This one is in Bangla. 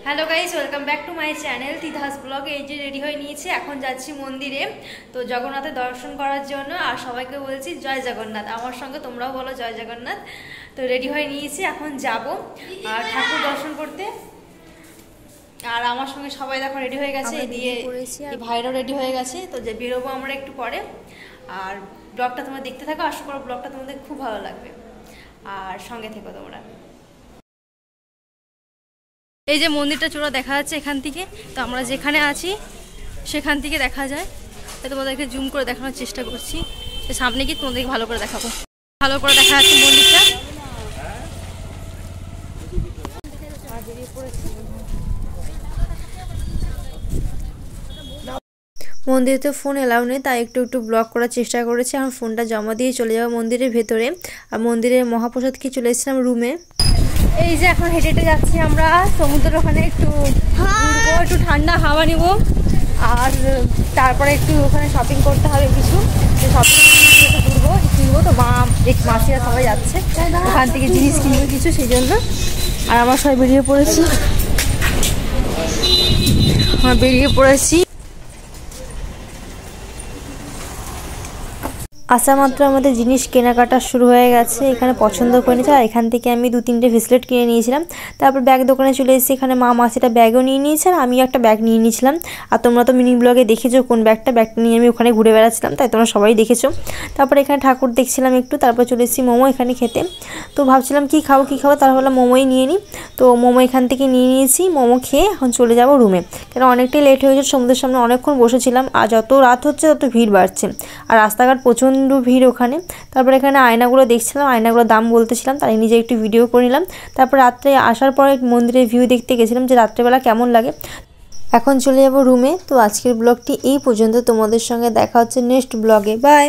Hello guys, welcome back to my channel তিধাস ব্লগ। এই যে রেডি হয়ে নিয়েছি, এখন যাচ্ছি মন্দিরে তো জগন্নাথের দর্শন করার জন্য। আর সবাইকে বলছি জয় জগন্নাথ, আমার সঙ্গে তোমরাও বলো জয় জগন্নাথ। তো রেডি হয়ে নিয়েছি, এখন যাব আর ঠাকুর দর্শন করতে। আর আমার সঙ্গে সবাই দেখো রেডি হয়ে গেছে, এদিকে ভাইরাও রেডি হয়ে গেছে। তো যে বেরোবো আমরা একটু পরে। আর ব্লগটা তোমরা দেখতে থাকো, আশা করো ব্লগটা তোমাদের খুব ভালো লাগবে আর সঙ্গে থেকো তোমরা। এই যে মন্দিরটা চূড়া দেখা যাচ্ছে এখান থেকে, তো আমরা যেখানে আছি সেখান থেকে দেখা যায়। তোমাদেরকে জুম করে দেখানোর চেষ্টা করছি, সামনে গিয়ে তোমাদেরকে ভালো করে দেখাবো। ভালো করে দেখা যাচ্ছে মন্দিরটা। মন্দিরে ফোন এলাও নেই, তাই একটু একটু ব্লগ করার চেষ্টা করেছি। আমার ফোনটা জমা দিয়ে চলে যাবো মন্দিরের ভেতরে। আর মন্দিরের মহাপ্রসাদ খেয়ে চলে এসেছিলাম রুমে। এই যে এখন হেঁটে হেঁটে যাচ্ছি আমরা সমুদ্রের ওখানে, একটু ঘুরবো, একটু ঠান্ডা হাওয়া নিব। আর তারপরে একটু ওখানে শপিং করতে হবে কিছু, শপিং ঘুরবো কিনবো। তো মাসিরা সবাই যাচ্ছে ওখান থেকে জিনিস কিনবো কিছু, সেই জন্য। আর আমার সবাই বেরিয়ে পড়েছি। আসা মাত্র আমাদের জিনিস কেনাকাটা শুরু হয়ে গেছে। এখানে পছন্দ করে নিয়েছে, আর এখান থেকে আমি 2-3টে ব্রেসলেট কিনে নিয়েছিলাম। তারপর ব্যাগ দোকানে চলে এসেছি, এখানে মাসিটা ব্যাগও নিয়ে নিয়েছে, আর আমিও একটা ব্যাগ নিয়ে নিয়েছিলাম। আর তোমরা তো মিনি ব্লগে দেখেছো কোন ব্যাগটা নিয়ে আমি ওখানে ঘুরে বেড়াচ্ছিলাম, তাই তোমরা সবাই দেখেছো। তারপর এখানে ঠাকুর দেখছিলাম একটু, তারপর চলে এসেছি মোমো এখানে খেতে। তো ভাবছিলাম কী খাবো, তারপর ভাবলাম মোমোই নিয়ে নিই। তো মোমো এখান থেকে নিয়ে নিয়েছি। মোমো খেয়ে এখন চলে যাব রুমে, কেন অনেকটাই লেট হয়ে গেছে। সমুদ্রের সামনে অনেকক্ষণ বসেছিলাম, আর যত রাত হচ্ছে তত ভিড় বাড়ছে, আর রাস্তাঘাট প্রচণ্ড ভিড় ওখানে। তারপর এখানে আয়নাগুলো দেখছিলাম, আয়নাগুলোর দাম বলতেছিলাম, তাই নিজে একটু ভিডিও করে নিলাম। তারপর রাত্রে আসার পরে মন্দিরের ভিউ দেখতে গেছিলাম যে রাত্রেবেলা কেমন লাগে। এখন চলে যাব রুমে। তো আজকের ব্লগটি এই পর্যন্ত, তোমাদের সঙ্গে দেখা হচ্ছে নেক্সট ব্লগে। বাই।